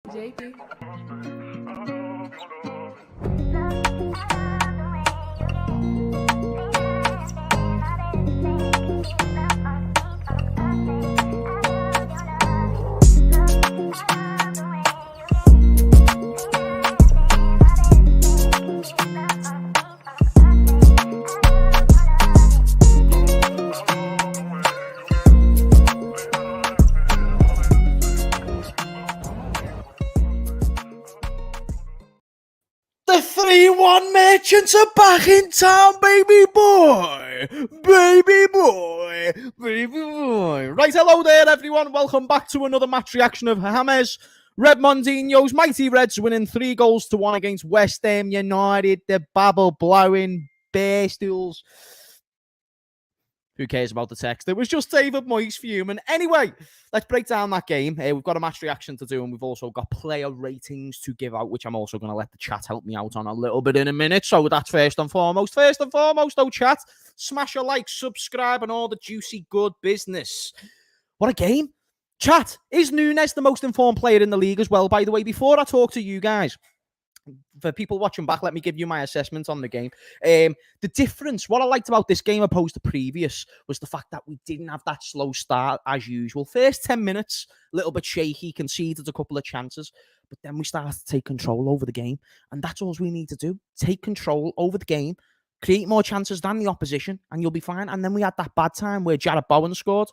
JP. The 3-1 merchants are back in town, baby boy! Baby boy! Baby boy! Right, hello there, everyone. Welcome back to another match reaction of James Redmondinho's Mighty Reds winning 3-1 against West Ham United. The babble blowing bear stools. Who cares about the text? It was just David Moyes fuming. Anyway, let's break down that game. We've got a match reaction to do, and we've also got player ratings to give out, which I'm also going to let the chat help me out on a little bit in a minute. So that's first and foremost. First and foremost, though, chat, smash a like, subscribe, and all the juicy good business. What a game. Chat, is Nunez the most informed player in the league as well? By the way, before I talk to you guys, for people watching back, let me give you my assessment on the game. The difference, what I liked about this game opposed to previous, was the fact that we didn't have that slow start as usual. First 10 minutes, a little bit shaky, conceded a couple of chances, but then we started to take control over the game, and that's all we need to do. Take control over the game, create more chances than the opposition, and you'll be fine. And then we had that bad time where Jarrod Bowen scored.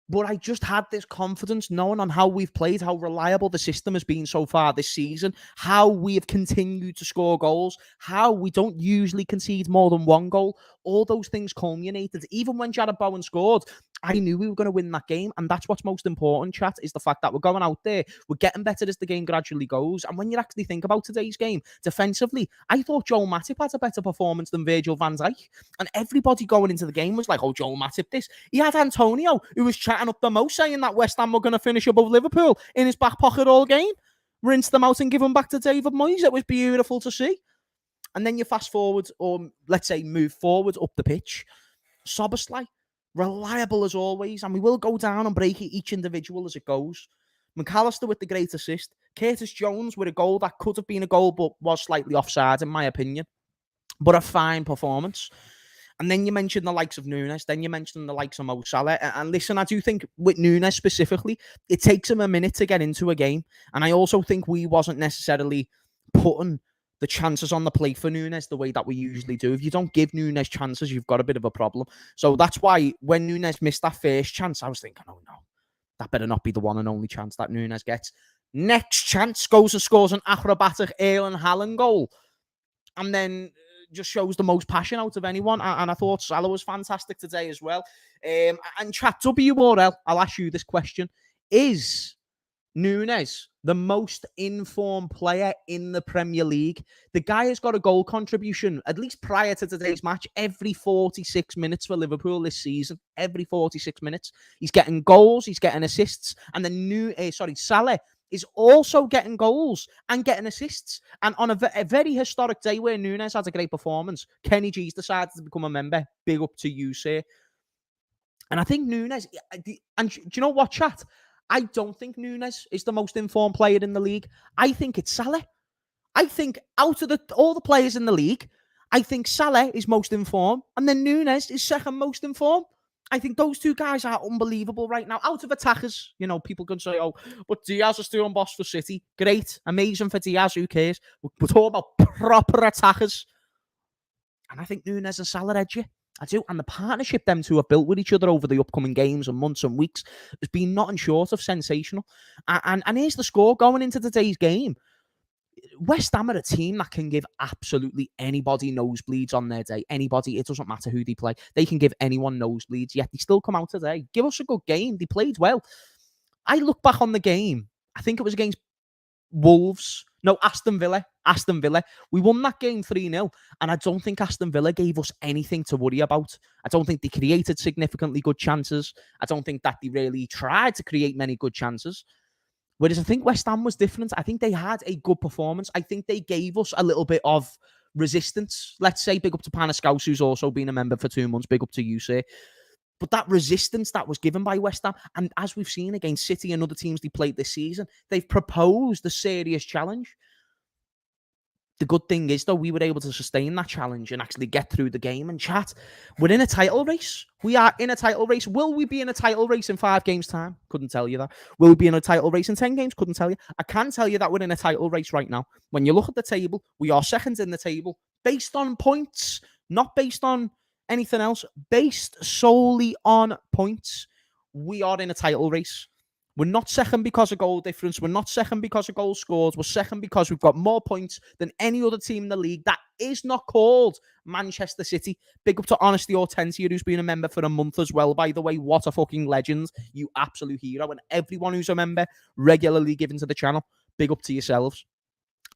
But I just had this confidence knowing on how we've played, how reliable the system has been so far this season, how we have continued to score goals, how we don't usually concede more than one goal. All those things culminated. Even when Jarrod Bowen scored, I knew we were going to win that game. And that's what's most important, chat, is the fact that we're going out there. We're getting better as the game gradually goes. And when you actually think about today's game, defensively, I thought Joel Matip had a better performance than Virgil van Dijk. And everybody going into the game was like, oh, Joel Matip this. He had Antonio, who was chatting up the most, saying that West Ham were going to finish above Liverpool in his back pocket all game. Rinse them out and give them back to David Moyes. It was beautiful to see. And then you fast forward, or let's say move forward up the pitch. Szoboszlai, reliable as always, and we will go down and break each individual as it goes. McAllister with the great assist. Curtis Jones with a goal that could have been a goal, but was slightly offside, in my opinion. But a fine performance. And then you mentioned the likes of Nunez. Then you mentioned the likes of Mo Salah. And listen, I do think with Nunez specifically, it takes him a minute to get into a game. And I also think we wasn't necessarily putting the chances on the plate for Nunez the way that we usually do. If you don't give Nunez chances, you've got a bit of a problem. So that's why when Nunez missed that first chance, I was thinking, oh no, that better not be the one and only chance that Nunez gets. Next chance, goes and scores an acrobatic Erling Haaland goal. And then just shows the most passion out of anyone. And I thought Salah was fantastic today as well. And chat, WRL, I'll ask you this question. Is Nunez the most informed player in the Premier League? The guy has got a goal contribution, at least prior to today's match, every 46 minutes for Liverpool this season. Every 46 minutes. He's getting goals, he's getting assists. And then Salah is also getting goals and getting assists. And on a very historic day where Nunez has a great performance, Kenny G's decided to become a member. Big up to you, sir. And I think Nunez, and do you know what, chat? I don't think Nunez is the most informed player in the league. I think it's Salah. I think out of all the players in the league, I think Salah is most informed, and then Nunez is second most informed. I think those two guys are unbelievable right now. Out of attackers, people can say, oh, but Diaz is still on boss for City. Great. Amazing for Diaz. Who cares? We're talking about proper attackers. And I think Nunez and Salah edge you. I do. And the partnership them two have built with each other over the upcoming games and months and weeks has been nothing short of sensational. And here's the score going into today's game. West Ham are a team that can give absolutely anybody nosebleeds on their day. Anybody, it doesn't matter who they play. They can give anyone nosebleeds, yet they still come out today. Give us a good game. They played well. I look back on the game. I think it was against Aston Villa. Aston Villa. We won that game 3-0, and I don't think Aston Villa gave us anything to worry about. I don't think they created significantly good chances. I don't think that they really tried to create many good chances. Whereas I think West Ham was different. I think they had a good performance. I think they gave us a little bit of resistance. Let's say big up to Paniscaus, who's also been a member for 2 months. Big up to you, sir. But that resistance that was given by West Ham, and as we've seen against City and other teams they played this season, they've proposed a serious challenge. The good thing is, though, we were able to sustain that challenge and actually get through the game and chat. We're in a title race. We are in a title race. Will we be in a title race in 5 games' time? Couldn't tell you that. Will we be in a title race in 10 games? Couldn't tell you. I can tell you that we're in a title race right now. When you look at the table, we are second in the table based on points, not based on anything else, based solely on points. We are in a title race. We're not second because of goal difference. We're not second because of goals scored. We're second because we've got more points than any other team in the league that is not called Manchester City. Big up to Honesty Hortensia, who's been a member for a month as well, by the way. What a fucking legend. You absolute hero. And everyone who's a member regularly given to the channel, big up to yourselves.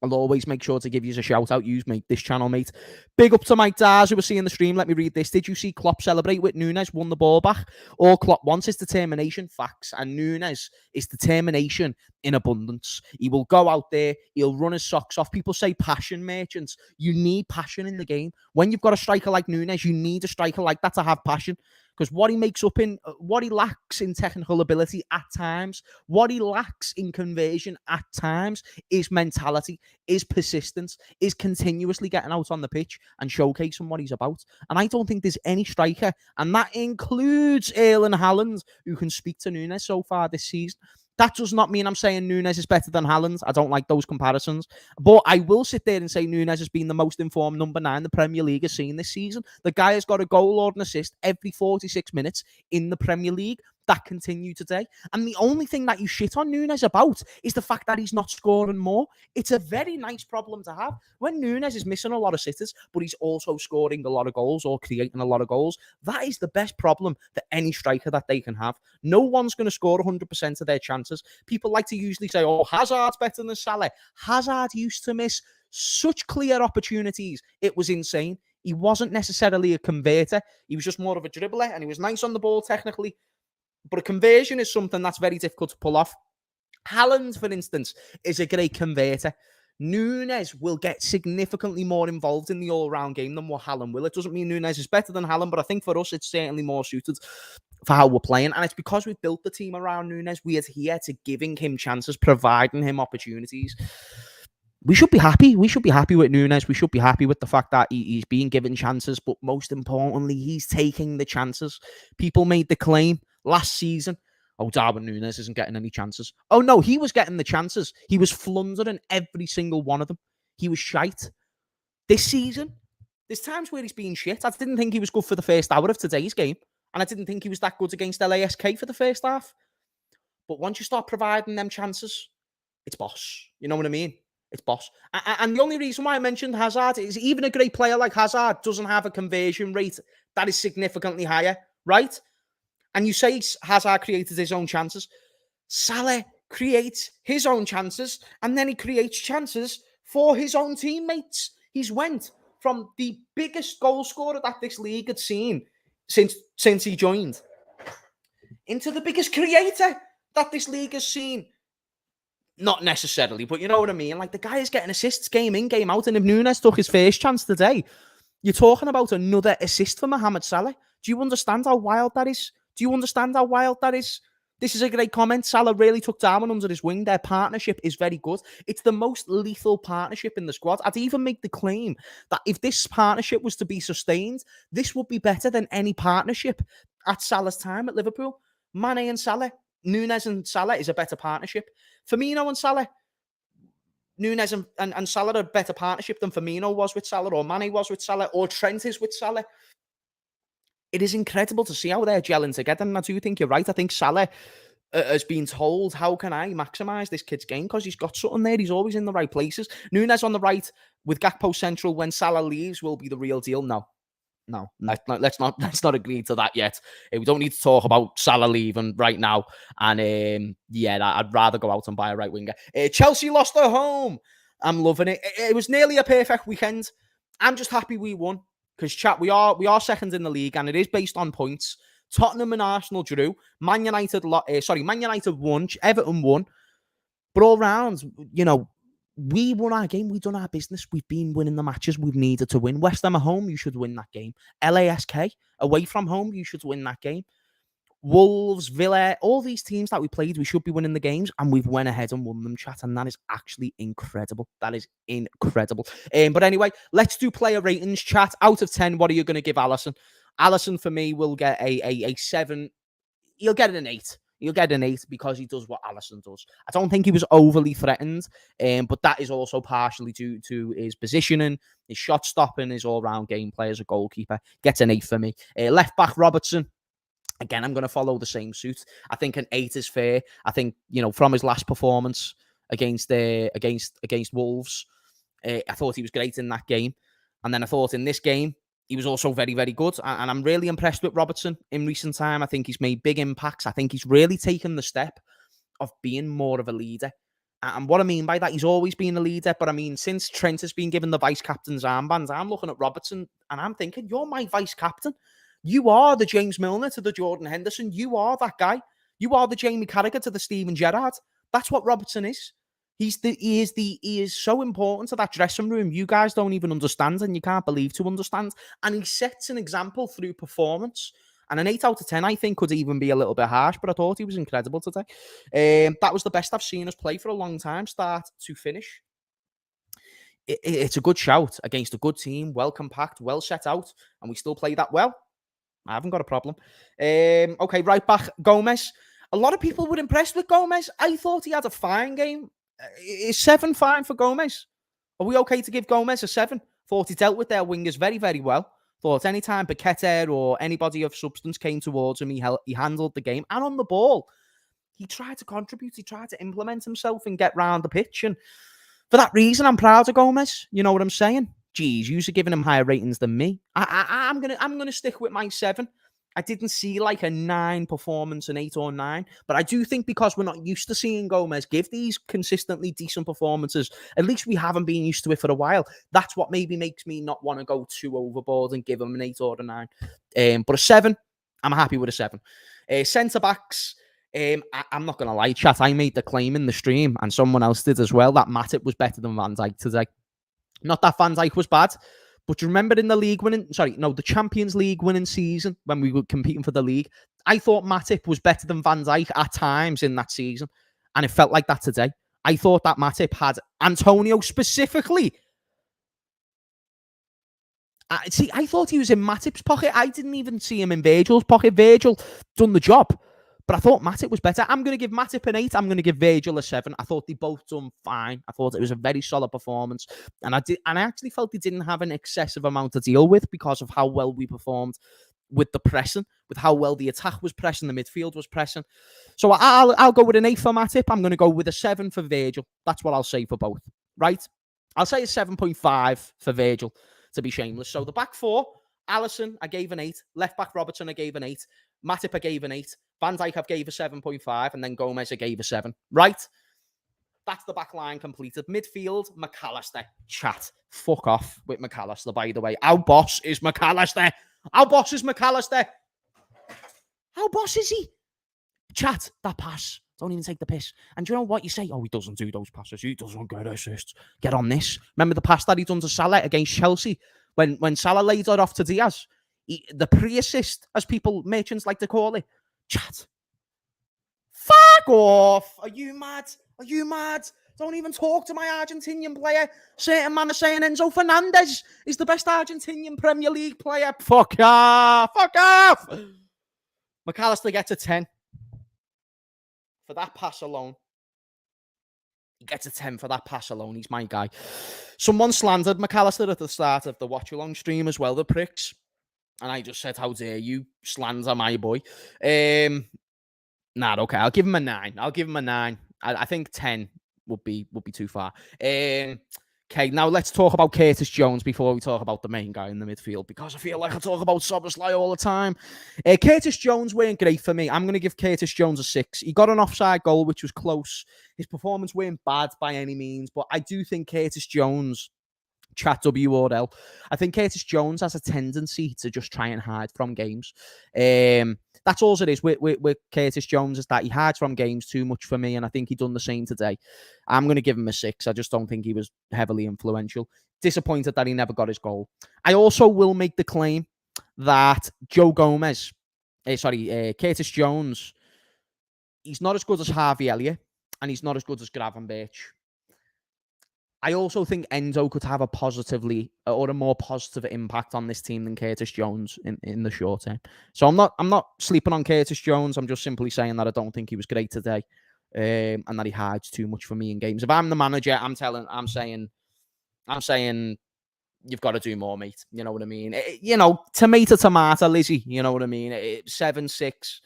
I'll always make sure to give you a shout out. You make this channel, mate. Big up to Mike Dars, who was seeing the stream. Let me read this. Did you see Klopp celebrate with Nunez won the ball back? All Klopp wants is determination, facts. And Nunez is determination in abundance. He will go out there. He'll run his socks off. People say passion merchants. You need passion in the game. When you've got a striker like Nunez, you need a striker like that to have passion. Because what he makes up in, what he lacks in technical ability at times, what he lacks in conversion at times is mentality, is persistence, is continuously getting out on the pitch and showcasing what he's about. And I don't think there's any striker, and that includes Erling Haaland, who can speak to Nunez so far this season. That does not mean I'm saying Nunez is better than Haaland. I don't like those comparisons. But I will sit there and say Nunez has been the most informed number 9 the Premier League has seen this season. The guy has got a goal or an assist every 46 minutes in the Premier League. That continued today. And the only thing that you shit on Nunez about is the fact that he's not scoring more. It's a very nice problem to have. When Nunez is missing a lot of sitters, but he's also scoring a lot of goals or creating a lot of goals, that is the best problem that any striker that they can have. No one's going to score 100% of their chances. People like to usually say, oh, Hazard's better than Salah. Hazard used to miss such clear opportunities. It was insane. He wasn't necessarily a converter. He was just more of a dribbler, and he was nice on the ball technically. But a conversion is something that's very difficult to pull off. Haaland, for instance, is a great converter. Nunez will get significantly more involved in the all-round game than what Haaland will. It doesn't mean Nunez is better than Haaland, but I think for us, it's certainly more suited for how we're playing. And it's because we've built the team around Nunez. We adhere to giving him chances, providing him opportunities. We should be happy. We should be happy with Nunez. We should be happy with the fact that he's being given chances, but most importantly, he's taking the chances. People made the claim last season, oh, Darwin Nunez isn't getting any chances. Oh, no, he was getting the chances. He was flundering every single one of them. He was shite. This season, there's times where he's been shit. I didn't think he was good for the first hour of today's game, and I didn't think he was that good against LASK for the first half. But once you start providing them chances, it's boss. You know what I mean? It's boss. And the only reason why I mentioned Hazard is even a great player like Hazard doesn't have a conversion rate that is significantly higher, right? And you say Hazard created his own chances. Salah creates his own chances, and then he creates chances for his own teammates. He's went from the biggest goal scorer that this league had seen since he joined into the biggest creator that this league has seen. Not necessarily, but you know what I mean? Like, the guy is getting assists game in, game out, and if Nunez took his first chance today, you're talking about another assist for Mohamed Salah. Do you understand how wild that is? Do you understand how wild that is? This is a great comment. Salah really took Darwin under his wing. Their partnership is very good. It's the most lethal partnership in the squad. I'd even make the claim that if this partnership was to be sustained, this would be better than any partnership at Salah's time at Liverpool. Mane and Salah, Nunez and Salah is a better partnership. Firmino and Salah, Nunez and Salah are a better partnership than Firmino was with Salah, or Mane was with Salah, or Trent is with Salah. It is incredible to see how they're gelling together, and I do think you're right. I think Salah has been told, how can I maximise this kid's game? Because he's got something there. He's always in the right places. Nunez on the right with Gakpo central when Salah leaves will be the real deal. No, let's not agree to that yet. We don't need to talk about Salah leaving right now. And I'd rather go out and buy a right winger. Chelsea lost at home. I'm loving it. It was nearly a perfect weekend. I'm just happy we won. Because, chat, we are second in the league, and it is based on points. Tottenham and Arsenal drew. Man United won. Everton won. But all round, we won our game. We've done our business. We've been winning the matches we've needed to win. West Ham at home, you should win that game. LASK away from home, you should win that game. Wolves, Villa, all these teams that we played, we should be winning the games, and we've went ahead and won them, chat, and that is actually incredible. That is incredible. But anyway, let's do player ratings, chat. Out of 10, what are you going to give Alisson? Alisson, for me, will get a 7. He'll get an 8. He'll get an 8 because he does what Alisson does. I don't think he was overly threatened, but that is also partially due to his positioning, his shot stopping, his all-round gameplay as a goalkeeper. Gets an 8 for me. Left back Robertson. Again, I'm going to follow the same suit. I think an 8 is fair. I think, from his last performance against Wolves, I thought he was great in that game. And then I thought in this game, he was also very, very good. And I'm really impressed with Robertson in recent time. I think he's made big impacts. I think he's really taken the step of being more of a leader. And what I mean by that, he's always been a leader. But I mean, since Trent has been given the vice-captain's armband, I'm looking at Robertson and I'm thinking, you're my vice-captain. You are the James Milner to the Jordan Henderson. You are that guy. You are the Jamie Carragher to the Steven Gerrard. That's what Robertson is. He is so important to that dressing room. You guys don't even understand, and you can't believe to understand. And he sets an example through performance. And an 8 out of 10, I think, could even be a little bit harsh, but I thought he was incredible today. That was the best I've seen us play for a long time, start to finish. It's a good shout against a good team, well compact, well set out, and we still play that well. I haven't got a problem. Okay, right back, Gomez. A lot of people were impressed with Gomez. I thought he had a fine game. Is 7 fine for Gomez? Are we okay to give Gomez a 7? Thought he dealt with their wingers very, very well. Thought anytime Paqueta or anybody of substance came towards him, he handled the game. And on the ball, he tried to contribute. He tried to implement himself and get round the pitch. And for that reason, I'm proud of Gomez. You know what I'm saying? Geez, you're giving him higher ratings than me. I'm gonna stick with my 7. I didn't see like a 9 performance, an 8 or 9, but I do think because we're not used to seeing Gomez give these consistently decent performances, at least we haven't been used to it for a while. That's what maybe makes me not want to go too overboard and give him an 8 or a 9. But a 7, I'm happy with a 7. Centre backs. I'm not gonna lie, chat. I made the claim in the stream, and someone else did as well, that Matip was better than Van Dijk today. Not that Van Dijk was bad, but you remember in the Champions League winning season when we were competing for the league, I thought Matip was better than Van Dijk at times in that season, and it felt like that today. I thought that Matip had Antonio specifically. I thought he was in Matip's pocket. I didn't even see him in Virgil's pocket. Virgil done the job. But I thought Matip was better. I'm going to give Matip an 8. I'm going to give Virgil a 7. I thought they both done fine. I thought it was a very solid performance. And I actually felt they didn't have an excessive amount to deal with because of how well we performed with the pressing, with how well the attack was pressing, the midfield was pressing. So I'll go with an 8 for Matip. I'm going to go with a 7 for Virgil. That's what I'll say for both. Right? I'll say a 7.5 for Virgil, to be shameless. So the back four, Alisson, I gave an 8. Left back Robertson, I gave an 8. Matip, I gave an 8. Van Dijk, I gave a 7.5. And then Gomez, I gave a 7. Right? That's the back line completed. Midfield, McAllister. Chat. Fuck off with McAllister, by the way. Our boss is McAllister. Our boss is McAllister. How boss is he? Chat, that pass. Don't even take the piss. And do you know what you say? Oh, he doesn't do those passes. He doesn't get assists. Get on this. Remember the pass that he done to Salah against Chelsea? When Salah laid it off to Diaz? The pre-assist, as merchants like to call it. Chat. Fuck off. Are you mad? Are you mad? Don't even talk to my Argentinian player. Certain man is saying Enzo Fernandez is the best Argentinian Premier League player. Fuck off. Fuck off. McAllister gets a 10. For that pass alone. He gets a 10 for that pass alone. He's my guy. Someone slandered McAllister at the start of the watch-along stream as well, the pricks. And I just said, how dare you slander my boy. Okay. I'll give him a 9. I'll give him a 9. I think 10 would be too far. Okay, now let's talk about Curtis Jones before we talk about the main guy in the midfield, because I feel like I talk about Szoboszlai all the time. Curtis Jones weren't great for me. I'm going to give Curtis Jones a 6. He got an offside goal, which was close. His performance weren't bad by any means, but I do think Curtis Jones Chat WRL. I think Curtis Jones has a tendency to just try and hide from games. That's all it is with Curtis Jones, is that he hides from games too much for me, and I think he done the same today. I'm going to give him a 6. I just don't think he was heavily influential. Disappointed that he never got his goal. I also will make the claim that Curtis Jones, he's not as good as Harvey Elliott, and he's not as good as Gravenberch. I also think Enzo could have a more positive impact on this team than Curtis Jones in the short term. So I'm not sleeping on Curtis Jones. I'm just simply saying that I don't think he was great today, and that he hides too much for me in games. If I'm the manager, I'm saying you've got to do more, mate. You know what I mean? Tomato, Lizzie. You know what I mean? 7, 6.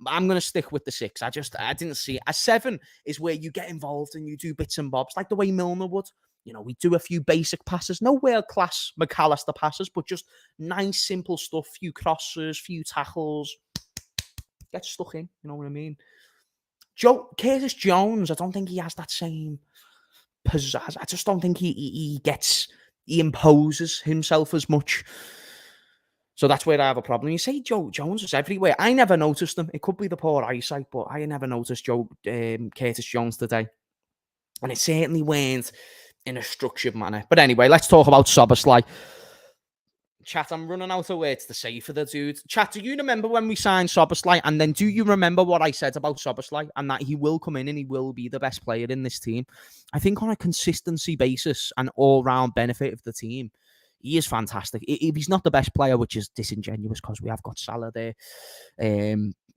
I'm going to stick with the 6. I didn't see a 7 is where you get involved and you do bits and bobs, like the way Milner would. We do a few basic passes, no world-class McAllister passes, but just nice, simple stuff, few crosses, few tackles. Get stuck in, you know what I mean? Curtis Jones, I don't think he has that same pizzazz. I just don't think he imposes himself as much. So that's where I have a problem. You say Joe Jones is everywhere. I never noticed him. It could be the poor eyesight, but I never noticed Curtis Jones today. And it certainly weren't in a structured manner. But anyway, let's talk about Szoboszlai. Chat, I'm running out of words to say for the dude. Chat, do you remember when we signed Szoboszlai? And then do you remember what I said about Szoboszlai? And that he will come in and he will be the best player in this team. I think on a consistency basis and all-round benefit of the team, he is fantastic. If he's not the best player, which is disingenuous because we have got Salah there,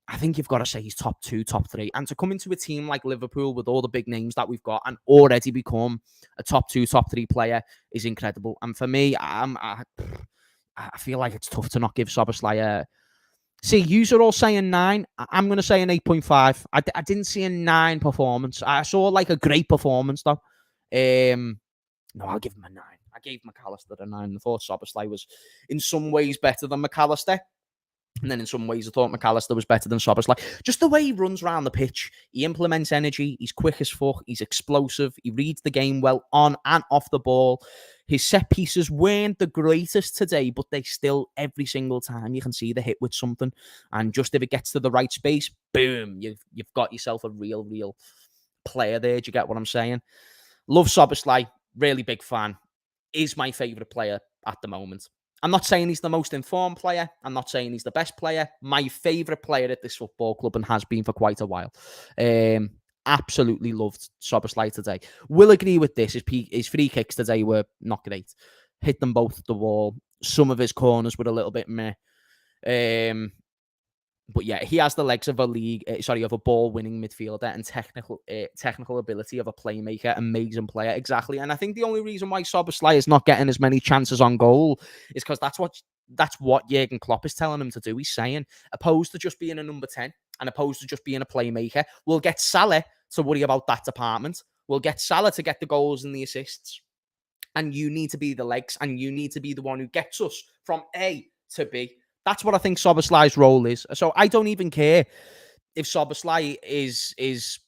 I think you've got to say he's top 2, top 3. And to come into a team like Liverpool with all the big names that we've got and already become a top 2, top 3 player is incredible. And for me, I feel like it's tough to not give Szoboszlai a... See, you are all saying 9. I'm going to say an 8.5. I didn't see a 9 performance. I saw like a great performance, though. No, I'll give him a 9. I gave McAllister a 9. I thought Szoboszlai was in some ways better than McAllister. And then in some ways, I thought McAllister was better than Szoboszlai. Just the way he runs around the pitch. He implements energy. He's quick as fuck. He's explosive. He reads the game well on and off the ball. His set pieces weren't the greatest today, but they still, every single time, you can see the hit with something. And just if it gets to the right space, boom, you've got yourself a real player there. Do you get what I'm saying? Love Szoboszlai. Really big fan. Is my favourite player at the moment. I'm not saying he's the most informed player. I'm not saying he's the best player. My favourite player at this football club and has been for quite a while. Absolutely loved Szoboszlai today. Will agree with this. His free kicks today were not great. Hit them both at the wall. Some of his corners were a little bit meh. But yeah, he has the legs of a ball-winning midfielder and technical ability of a playmaker, amazing player, exactly. And I think the only reason why Szoboszlai is not getting as many chances on goal is because that's what Jurgen Klopp is telling him to do. He's saying, opposed to just being a number 10 and opposed to just being a playmaker, we'll get Salah to worry about that department. We'll get Salah to get the goals and the assists. And you need to be the legs, and you need to be the one who gets us from A to B. That's what I think Szoboszlai's role is. So I don't even care if Szoboszlai is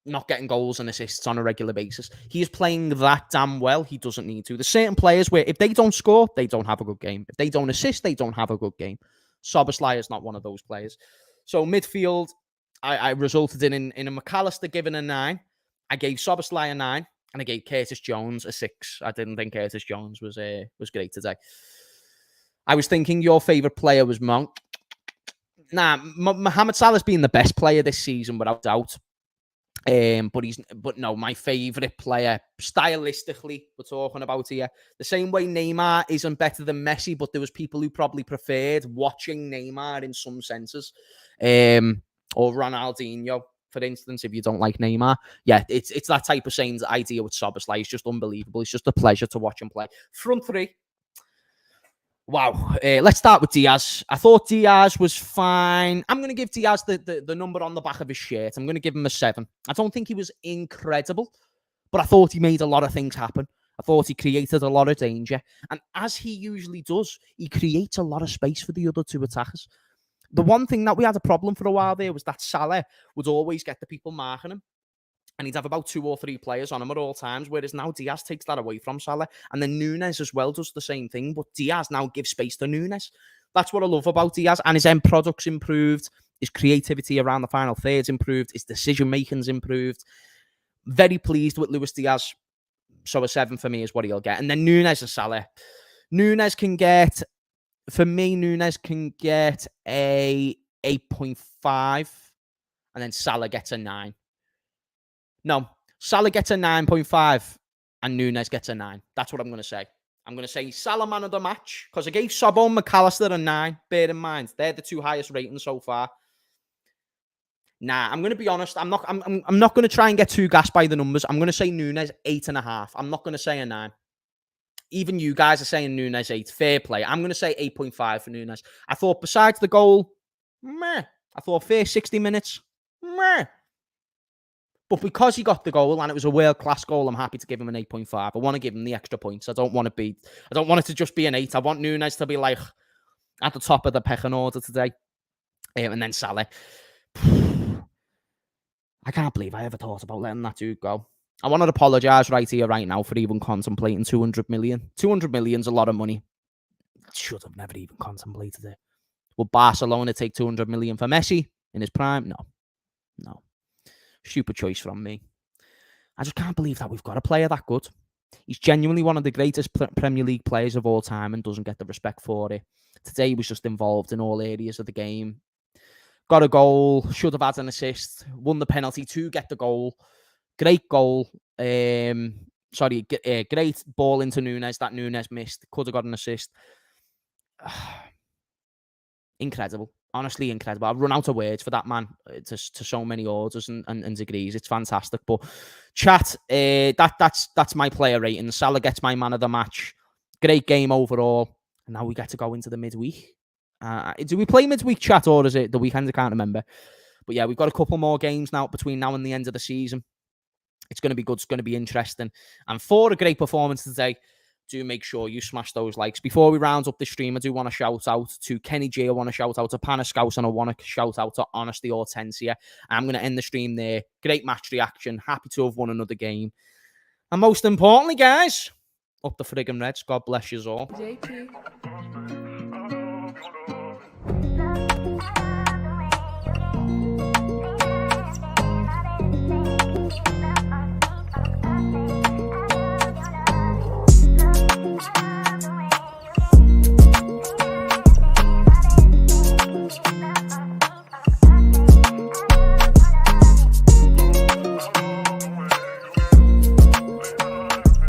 not getting goals and assists on a regular basis. He is playing that damn well. He doesn't need to. There's certain players where if they don't score, they don't have a good game. If they don't assist, they don't have a good game. Szoboszlai is not one of those players. So midfield, I resulted in a McAllister giving a 9. I gave Szoboszlai a 9, and I gave Curtis Jones a 6. I didn't think Curtis Jones was great today. I was thinking your favourite player was Monk. Nah, Mohamed Salah's been the best player this season without doubt. But no, my favourite player, stylistically, we're talking about here. The same way Neymar isn't better than Messi, but there was people who probably preferred watching Neymar in some senses. Or Ronaldinho, for instance, if you don't like Neymar. Yeah, it's that type of same idea with Szoboszlai. It's just unbelievable. It's just a pleasure to watch him play. Front three. Wow. Let's start with Diaz. I thought Diaz was fine. I'm going to give Diaz the number on the back of his shirt. I'm going to give him a 7. I don't think he was incredible, but I thought he made a lot of things happen. I thought he created a lot of danger. And as he usually does, he creates a lot of space for the other two attackers. The one thing that we had a problem for a while there was that Salah would always get the people marking him. and he'd have about 2 or 3 players on him at all times, whereas now Diaz takes that away from Salah. And then Nunez as well does the same thing, but Diaz now gives space to Nunez. That's what I love about Diaz, and his end product's improved, his creativity around the final third's improved, his decision-making's improved. Very pleased with Luis Diaz, so a 7 for me is what he'll get. And then Nunez and Salah. Nunez can get a 8.5, and then Salah gets a 9. No, Salah gets a 9.5 and Nunez gets a 9. That's what I'm going to say. I'm going to say Salah man of the match because I gave Sobbo and McAllister a 9. Bear in mind, they're the 2 highest ratings so far. Nah, I'm going to be honest. I'm not going to try and get too gassed by the numbers. I'm going to say Nunez 8.5. I'm not going to say a 9. Even you guys are saying Nunez 8. Fair play. I'm going to say 8.5 for Nunez. I thought besides the goal, meh. I thought first 60 minutes, meh. But because he got the goal and it was a world-class goal, I'm happy to give him an 8.5. I want to give him the extra points. I don't want it to just be an 8. I want Nunez to be like at the top of the pecking order today. And then Salah. I can't believe I ever thought about letting that dude go. I want to apologise right here, right now, for even contemplating 200 million. 200 million's a lot of money. Should have never even contemplated it. Will Barcelona take 200 million for Messi in his prime? No. Stupid choice from me. I just can't believe that we've got a player that good. He's genuinely one of the greatest Premier League players of all time and doesn't get the respect for it. Today he was just involved in all areas of the game. Got a goal, should have had an assist, won the penalty to get the goal. Great goal. Great ball into Nunez that Nunez missed. Could have got an assist. Incredible. Honestly, incredible. I've run out of words for that man to so many orders and degrees. It's fantastic. But chat, that's my player rating. Salah gets my man of the match. Great game overall. And now we get to go into the midweek. Do we play midweek, chat, or is it the weekend? I can't remember. But yeah, we've got a couple more games now between now and the end of the season. It's going to be good. It's going to be interesting. And for a great performance today, do make sure you smash those likes. Before we round up the stream, I do want to shout out to Kenny G. I want to shout out to Panascouse, and I want to shout out to Honesty Hortensia. I'm going to end the stream there. Great match reaction. Happy to have won another game. And most importantly, guys, up the friggin' Reds. God bless you all. JP.